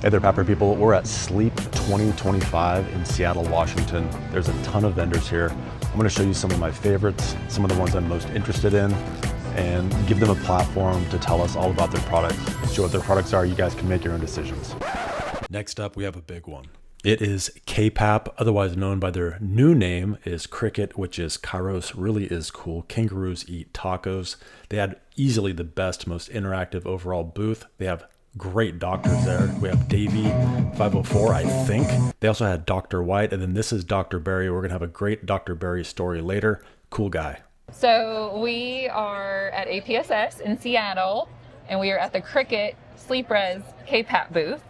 Hey there, PAPper people. We're at Sleep 2025 in Seattle, Washington. There's a ton of vendors here. I'm going to show you some of my favorites, some of the ones I'm most interested in, and give them a platform to tell us all about their products. Show what their products are. You guys can make your own decisions. Next up, we have a big one. It is KPAP, otherwise known by their new name is Kricket, which is Kairos really is cool. Kangaroos eat tacos. They had easily the best, most interactive overall booth. They have great doctors there. We have Davey 504, I think. They also had Dr. White, and then this is Dr. Barry. We're gonna have a great Dr. Barry story later. Cool guy. So we are at APSS in Seattle, and we are at the Cricket Sleep Res KPAP booth.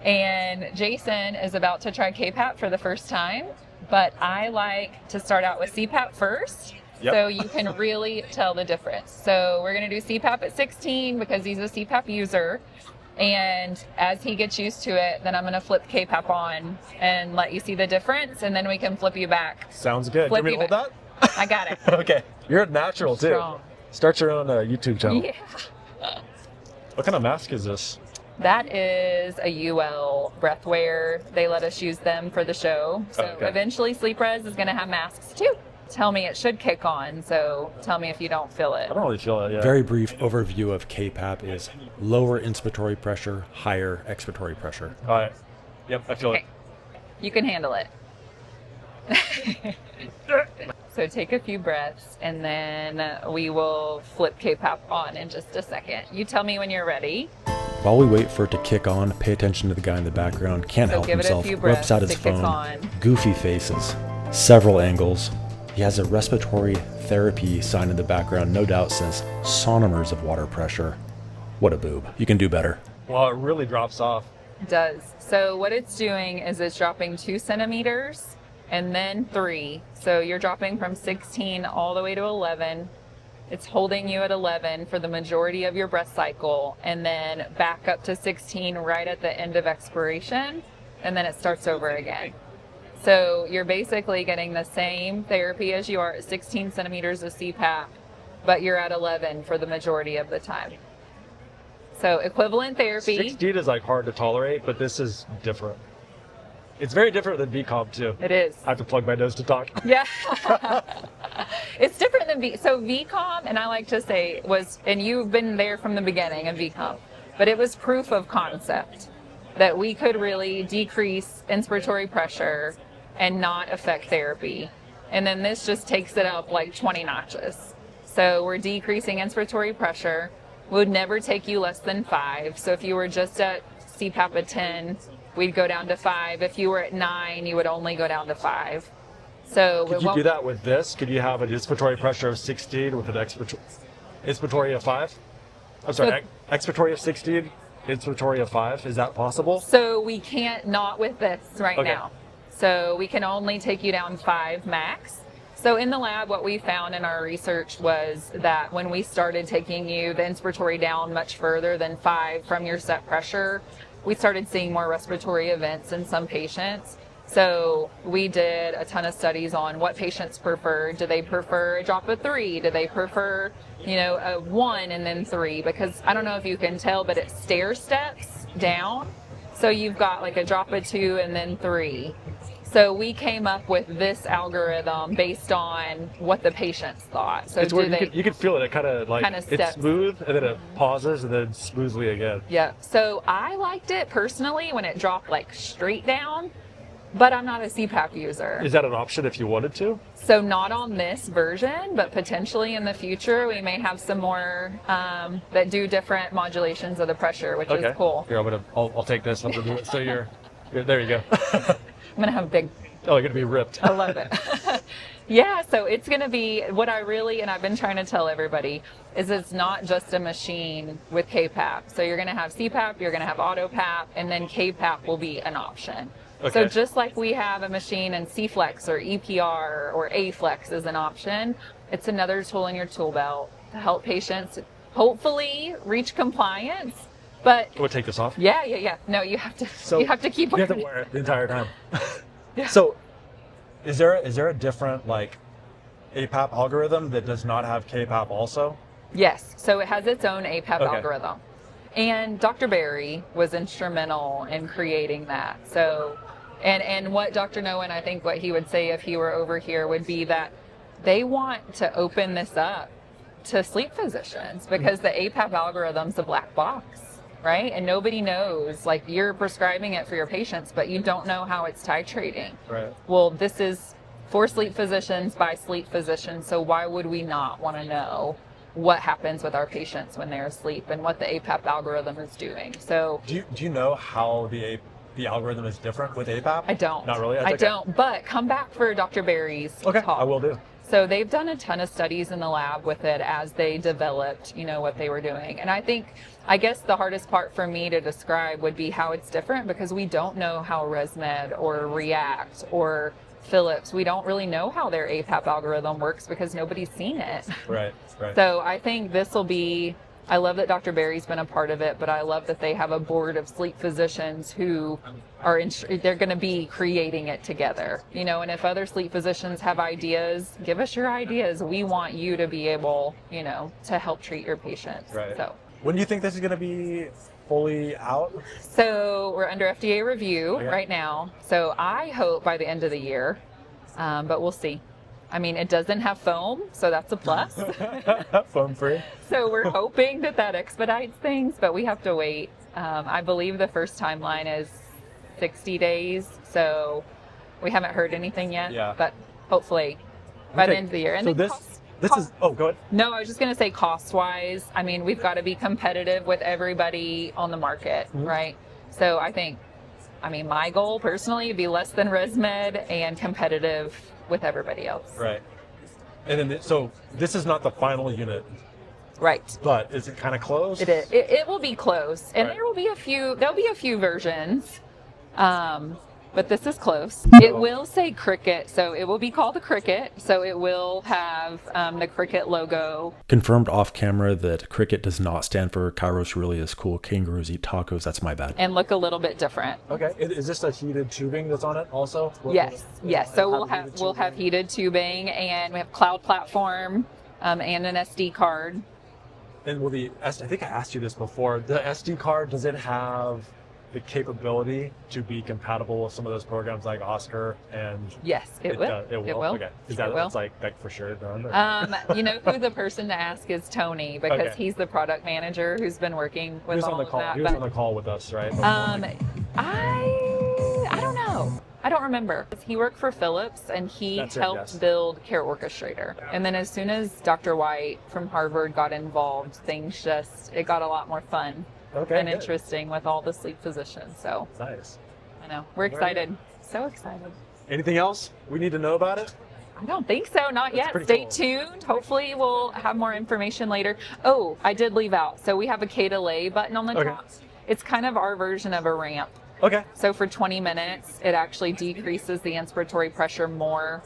And Jason is about to try KPAP for the first time, but I like to start out with CPAP first. Yep. So you can really tell the difference. So we're going to do CPAP at 16 because he's a CPAP user. And as he gets used to it, then I'm going to flip KPAP on and let you see the difference, and then we can flip you back. Sounds good. Flip Can we hold that? I got it. Okay. You're a natural too. Strong. Start your own YouTube channel. Yeah. What kind of mask is this? That is a UL breathwear. They let us use them for the show. So eventually Sleep Res is going to have masks too. Tell me it should kick on, so tell me if you don't feel it. I don't really feel it yet. Very brief overview of KPAP is lower inspiratory pressure, higher expiratory pressure. All right. Yep, I feel it. You can handle it. So take a few breaths, and then we will flip KPAP on in just a second. You tell me when you're ready. While we wait for it to kick on, pay attention to the guy in the background. Can't help himself. Whips out his phone. Goofy faces. Several angles. He has a respiratory therapy sign in the background, no doubt says sonomers of water pressure. What a boob. You can do better. Well, it really drops off. It does. So what it's doing is it's dropping 2 centimeters and then 3. So you're dropping from 16 all the way to 11. It's holding you at 11 for the majority of your breath cycle, and then back up to 16 right at the end of expiration, and then it starts over again. So you're basically getting the same therapy as you are at 16 centimeters of CPAP, but you're at 11 for the majority of the time. So equivalent therapy. 16 is like hard to tolerate, but this is different. It's very different than VCOM too. It is. I have to plug my nose to talk. Yeah. It's different than so VCOM, and I like to say was, and you've been there from the beginning of VCOM, but it was proof of concept that we could really decrease inspiratory pressure and not affect therapy. And then this just takes it up like 20 notches. So we're decreasing inspiratory pressure. We would never take you less than 5. So if you were just at CPAP at 10, we'd go down to 5. If you were at 9, you would only go down to 5. So could you do that with this? Could you have an inspiratory pressure of 16 with an inspiratory of 5? I'm sorry, expiratory of 16, inspiratory of 5. Is that possible? So we can't, not with this right now. So we can only take you down 5 max. So in the lab, what we found in our research was that when we started taking you the inspiratory down much further than 5 from your set pressure, we started seeing more respiratory events in some patients. So we did a ton of studies on what patients prefer. Do they prefer a drop of 3? Do they prefer, a 1 and then 3? Because I don't know if you can tell, but it stair steps down. So you've got like a drop of 2 and then 3. So we came up with this algorithm based on what the patients thought. So you can feel it. It kind of it's smooth, and then it pauses, and then smoothly again. Yeah. So I liked it personally when it dropped like straight down, but I'm not a CPAP user. Is that an option if you wanted to? So not on this version, but potentially in the future we may have some more that do different modulations of the pressure, which is cool. Here, I'll take this. I'm gonna do it. So you're there. You go. I'm going to have big... Oh, you're going to be ripped. I love it. Yeah, so it's going to be what I really, and I've been trying to tell everybody, is it's not just a machine with KPAP. So you're going to have CPAP, you're going to have auto PAP, and then KPAP will be an option. Okay. So just like we have a machine in C-Flex or EPR or A-Flex is an option, it's another tool in your tool belt to help patients hopefully reach compliance. But we'll take this off. Yeah. No, you have to. So you have to keep. You have to wear it the entire time. Yeah. So, is there a different like APAP algorithm that does not have KPAP also? Yes. So it has its own APAP algorithm. And Dr. Berry was instrumental in creating that. So, and what Dr. Noen, I think what he would say if he were over here would be that they want to open this up to sleep physicians because the APAP algorithm's a black box, right? And nobody knows, like, you're prescribing it for your patients, but you don't know how it's titrating. Right. Well, this is for sleep physicians by sleep physicians, so why would we not want to know what happens with our patients when they're asleep and what the APAP algorithm is doing? So Do you know how the algorithm is different with APAP? I don't. Not really? That's I okay. don't, but come back for Dr. Berry's Okay, talk. I will do. So they've done a ton of studies in the lab with it as they developed, what they were doing. And I guess the hardest part for me to describe would be how it's different because we don't know how ResMed or React or Philips, we don't really know how their APAP algorithm works because nobody's seen it. Right. So I think this will be, I love that Dr. Berry's been a part of it, but I love that they have a board of sleep physicians who are, they're going to be creating it together, and if other sleep physicians have ideas, give us your ideas. We want you to be able, to help treat your patients. Right. So when do you think this is going to be fully out? So we're under FDA review Okay. right now. So I hope by the end of the year, but we'll see. I mean, it doesn't have foam, so that's a plus. Foam free. So we're hoping that expedites things, but we have to wait. I believe the first timeline is 60 days, so we haven't heard anything yet. Yeah. But hopefully by the Okay. end of the year. And So then this is. Oh, go ahead. No, I was just going to say cost-wise, I mean, we've got to be competitive with everybody on the market, right? So I think, my goal personally would be less than ResMed and competitive with everybody else. Right. And then so this is not the final unit, Right. but is it kind of close? It is. It will be close, and Right. there'll be a few versions. But this is close. It will say Cricket, so it will be called the Cricket. So it will have the Cricket logo. Confirmed off camera that Cricket does not stand for Kairos really is cool. Kangaroos eat tacos. That's my bad. And look a little bit different. Okay. Is this a heated tubing that's on it also? Yes. So we'll heated have tubing? heated tubing, and we have cloud platform and an SD card. And will I think I asked you this before. The SD card, does it have the capability to be compatible with some of those programs like Oscar and? Yes, it will. It will. It will. Okay. Is It that will. that's like for sure done? You know who the person to ask is Tony, because Okay. he's the product manager who's been working with He was all on the of call. that. He was but- on the call with us, right? I don't know. I don't remember. He worked for Philips, and he That's it, helped yes. build Care Orchestrator. And then as soon as Dr. White from Harvard got involved, it got a lot more fun Okay. and good. interesting with all the sleep physicians. So Nice. I know we're Very excited. So excited. Anything else we need to know about it? I don't think so. Not That's yet. pretty Stay cool. tuned. Hopefully we'll have more information later. Oh, I did leave out. So we have a K delay button on the Okay. top. It's kind of our version of a ramp. Okay. So for 20 minutes, it actually decreases the inspiratory pressure more.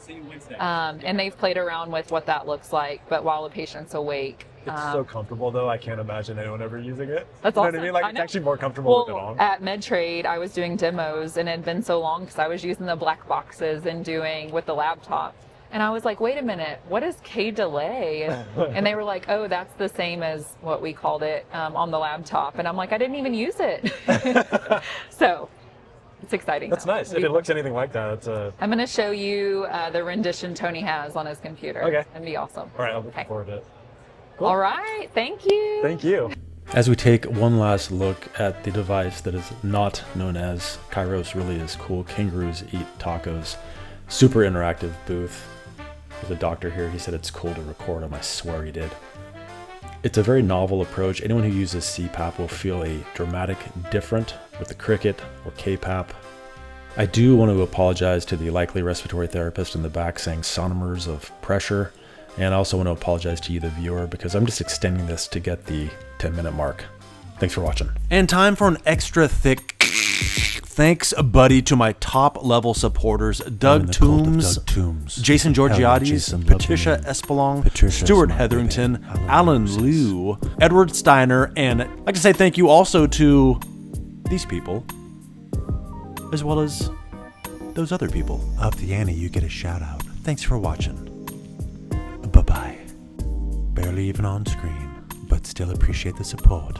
And they've played around with what that looks like, but while the patient's awake. It's so comfortable though. I can't imagine anyone ever using it. That's you know awesome. what I mean? Like I it's know. actually more comfortable with it Well, on. at MedTrade, I was doing demos, and it had been so long because I was using the black boxes and doing with the laptop. And I was like, wait a minute, what is K delay? And they were like, oh, that's the same as what we called it on the laptop. And I'm like, I didn't even use it. So it's exciting. That's though. nice. If it looks anything like that, it's a. I'm going to show you the rendition Tony has on his computer. Okay. It'd be awesome. All right, I'm looking Okay. forward to it. Cool. All right. Thank you. Thank you. As we take one last look at the device that is not known as Kairos really is cool. Kangaroos eat tacos. Super interactive booth. There's a doctor here. He said it's cool to record him. I swear he did. It's a very novel approach. Anyone who uses CPAP will feel a dramatic different with the Cricket or KPAP. I do want to apologize to the likely respiratory therapist in the back saying sonomers of pressure. And I also want to apologize to you, the viewer, because I'm just extending this to get the 10-minute mark. Thanks for watching. And time for an extra thick thanks, buddy, to my top-level supporters, Doug Toombs, Jason Georgiades, Patricia Espelong, Stuart Hetherington, Alan Liu, Edward Steiner, and I'd like to say thank you also to these people, as well as those other people. Up the ante, you get a shout-out. Thanks for watching. Bye-bye. Barely even on screen, but still appreciate the support.